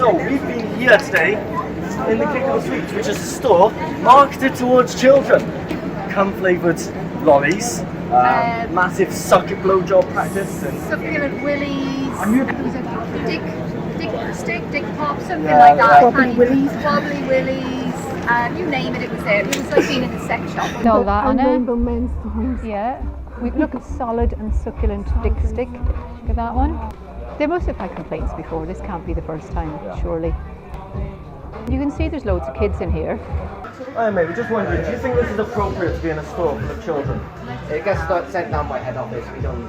So we've been here today in the Kick of the Sweets, which is a store marketed towards children. Cum flavoured lollies, massive sucker blowjob practice, and succulent willies. There was a dick pop, something like that. Wobbly willies, you name it, it was there. It was like being in a sex shop. All that on it. Rainbow men's toys. Yeah. We look at solid and succulent dick stick. Look at that one. They must have had complaints before. This can't be the first time, surely. You can see there's loads of kids in here. Hi mate, we're just wondering, do you think this is appropriate to be in a store full of children? It gets sent down by head office, we don't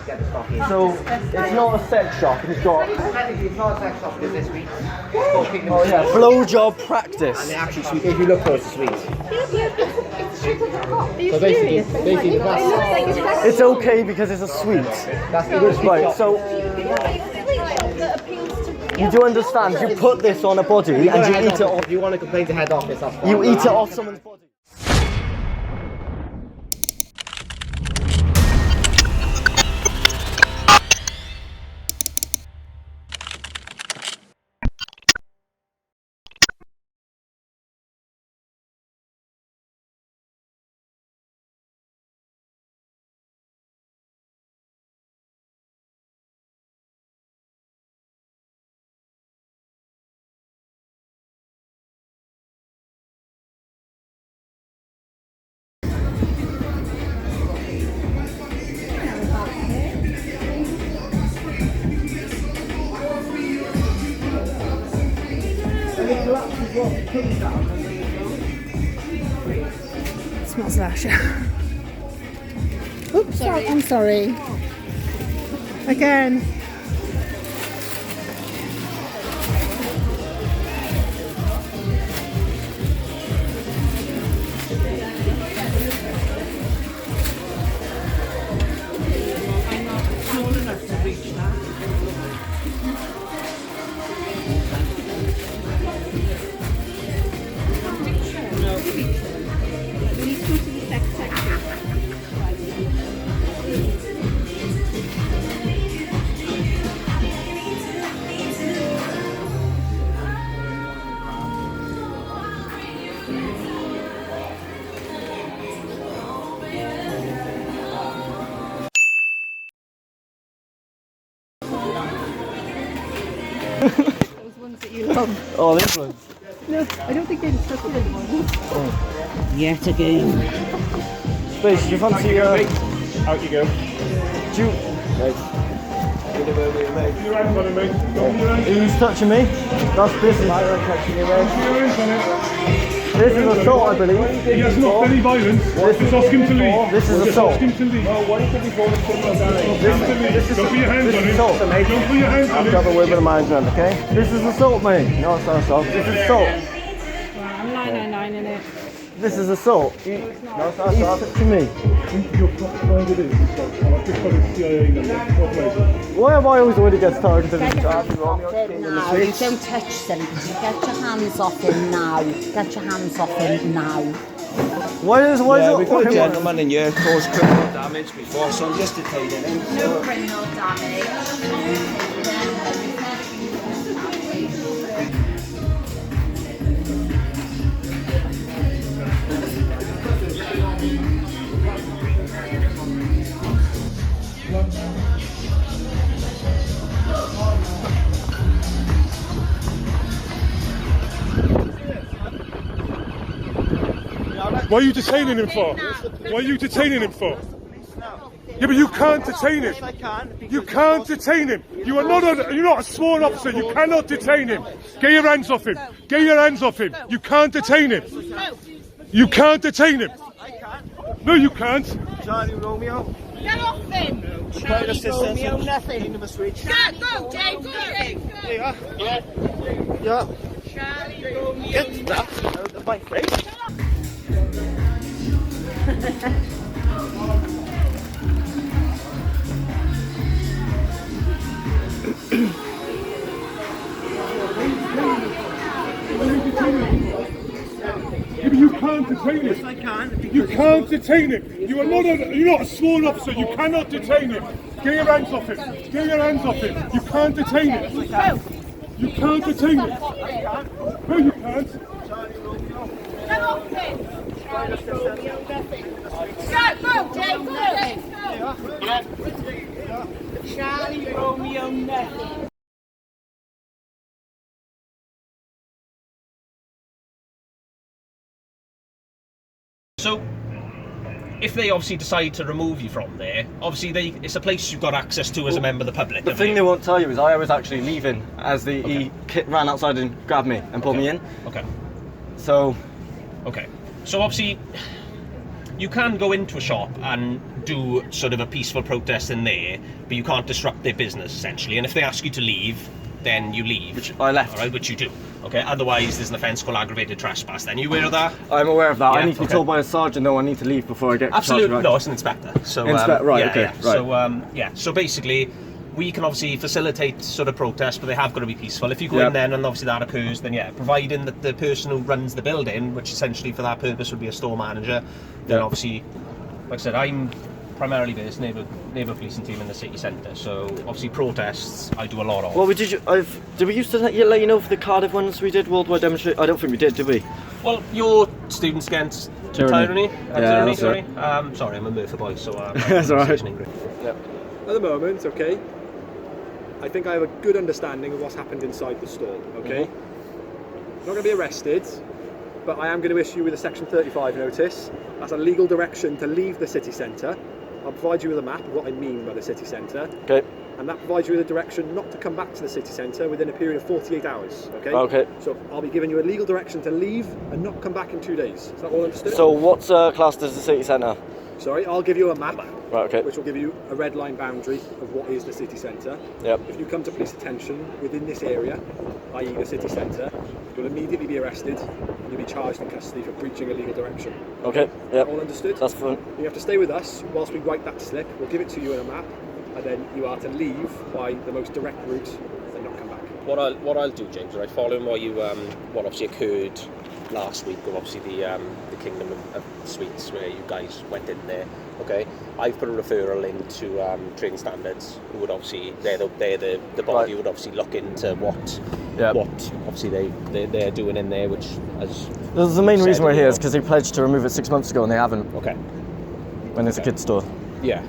get the stock in. So, it's not a sex shop, it's got... Technically it's not a sex shop because this week. Oh yeah, blowjob practice. And they actually sweet, if you look for it, it's sweet. So basically that's... It's okay because it's a sweet. That's the good Right, so... You do understand, you put this on a body and you eat it off... If you want to complain to head office, that's fine. You eat it off someone's body. Smells lash. Oops, sorry. I'm sorry. Again. Those ones that you love. Oh, this one. No, I don't think they're the succulent ones. Yet again. Space, do you fancy... Out you go. Do you... Your hands on it, mate. Don't put your hands Who's touching me? That's business. on it. This is assault, I believe. He has not any violence. Just ask him to leave. This is Just assault. ask him to leave. Don't put your hands This on is it. assault, mate. Don't put your hands I on have to have a it. word with a manager, okay? This is assault, mate. No, it's not assault. This is assault. I'm 999 in it. This is assault. No, it's not assault. He's touching me. You're trying to do this. I've just got a CIA number. Why am I always the one who gets targeted? No, don't touch them. Get your hands off him now. Get your hands off him now. Why is we've got a gentleman in here caused criminal damage before, so I'm just detaining him. No criminal damage. What are you detaining him for? What are you detaining him for? Yeah, but you can't detain him. You can't detain him. You're not a sworn officer. You cannot detain him. Get your hands off him. Get your hands off him. You can't detain him. You can't detain him. No, you can't. Charlie Romeo. Get off him! Charlie Romeo, nothing. Go, Dave, go, Dave, go! Yeah. Charlie Romeo. Get that out of my face. You can't detain him. Yes, I can. You can't detain him. You're not a sworn officer. You cannot detain him. Get your hands off him. Get your hands off him. You can't detain him. You can't detain him. No, you can't. Charlie Romeo nothing. So, if they obviously decide to remove you from there, obviously it's a place you've got access to as a member of the public. The thing they won't tell you is I was actually leaving as he ran outside and grabbed me and pulled me in. Okay. So. Okay. So obviously, you can go into a shop and do sort of a peaceful protest in there, but you can't disrupt their business essentially. And if they ask you to leave, then you leave. Which I left. All right, which you do. Okay. Otherwise, there's an offence called aggravated trespass. Then you aware of that? I'm aware of that. Yeah, I need to be told by a sergeant though I need to leave before I get absolutely charged, right? No, it's an inspector. So right. yeah, Okay. yeah. Right. So basically, we can obviously facilitate sort of protests, but they have got to be peaceful. If you go in then and obviously that occurs, then yeah, providing that the person who runs the building, which essentially for that purpose would be a store manager, then obviously, like I said, I'm primarily based neighbour policing team in the city centre. So obviously protests I do a lot of. Well, did we used to let you know for the Cardiff ones we did worldwide demonstration? I don't think we did we? Well, you're Students Against Tyranny. Yeah, sorry. Sorry, I'm a Merthyr boy, so that's alright. At the moment, okay, I think I have a good understanding of what's happened inside the store, okay? I'm not going to be arrested, but I am going to issue you with a Section 35 notice. That's a legal direction to leave the city centre. I'll provide you with a map of what I mean by the city centre. Okay. And that provides you with a direction not to come back to the city centre within a period of 48 hours, okay? Okay. So I'll be giving you a legal direction to leave and not come back in 2 days. Is that all understood? So what's classed as the city centre? Sorry, I'll give you a map, right, okay, which will give you a red line boundary of what is the city centre. Yep. If you come to police attention within this area, i.e. the city centre, you'll immediately be arrested and you'll be charged in custody for breaching a legal direction. Okay, yep. All understood? That's fine. You have to stay with us whilst we write that slip. We'll give it to you in a map, and then you are to leave by the most direct route and not come back. What I'll do, James, right, following what obviously occurred last week, of obviously the Kingdom of Sweets, where you guys went in there. Okay, I've put a referral into Training Standards, who would obviously they're the body who would obviously look into what obviously they're doing in there, which as the main reason we're here is because they pledged to remove it 6 months ago and they haven't. Okay. When it's a kid's store. Yeah.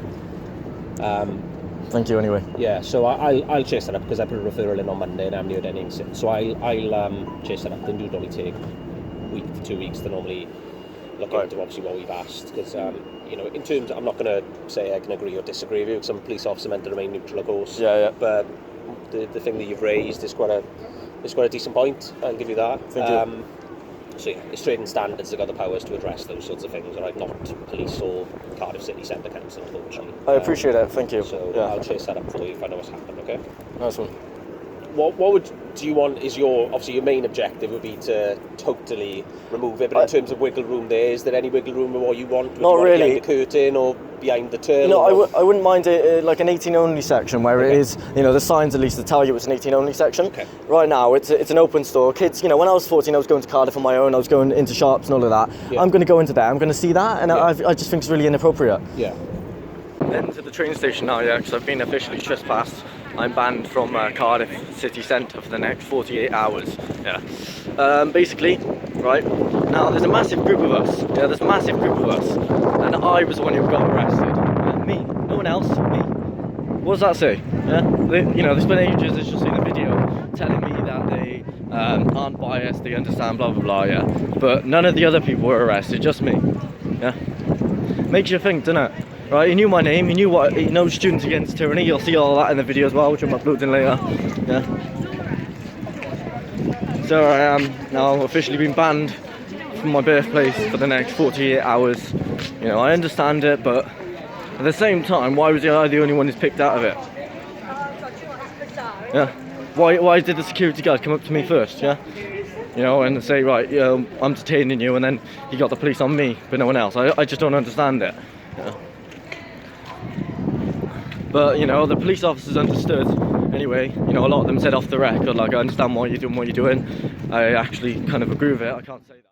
Thank you anyway. Yeah, so I'll chase that up because I put a referral in on Monday and I haven't heard anything since. So I'll chase that up. They do normally take a week to 2 weeks to normally look into obviously what we've asked, because you know, in terms, I'm not going to say I can agree or disagree with you, because I'm a police officer meant to remain neutral, of course. Yeah. But the thing that you've raised is quite a decent point. I'll give you that. Thank you. So yeah, it's Trading Standards that got the powers to address those sorts of things, right? Not police or Cardiff City Centre Council, unfortunately. I appreciate it. Thank you. So yeah. I'll chase that up for you if I know what's happened. Okay. Nice one. What do you want? Is your main objective would be to totally remove it? But in terms of wiggle room, is there any wiggle room with what you want? Would not you want really. Behind the curtain or behind the turn? No, I wouldn't mind it like an 18 only section where it is, you know, the signs at least to tell you it's an 18 only section. Okay. Right now it's an open store. Kids, you know, when I was 14 I was going to Cardiff on my own, I was going into shops and all of that. Yeah. I'm going to go into there, I'm going to see that, and I just think it's really inappropriate. Yeah. Then to the train station now, yeah, because I've been officially trespassed. I'm banned from Cardiff city centre for the next 48 hours. Yeah. Basically, right, now there's a massive group of us. Yeah, there's a massive group of us. And I was the one who got arrested. Me. No one else. Me. What does that say? Yeah? They spent ages, as you'll see in the video, telling me that they aren't biased, they understand, blah, blah, blah, yeah. But none of the other people were arrested, just me. Yeah. Makes you think, doesn't it? Right, you knew my name, you know Students Against Tyranny, you'll see all that in the video as well, which I'm uploading later. Yeah. So I am now officially been banned from my birthplace for the next 48 hours. You know, I understand it, but at the same time, why was I the only one who's picked out of it? Yeah. Why did the security guard come up to me first, yeah? You know, and say, right, you know, I'm detaining you, and then he got the police on me, but no one else. I just don't understand it. Yeah. But, you know, the police officers understood. Anyway, you know, a lot of them said off the record, like, I understand why you're doing what you're doing. I actually kind of agree with it. I can't say that.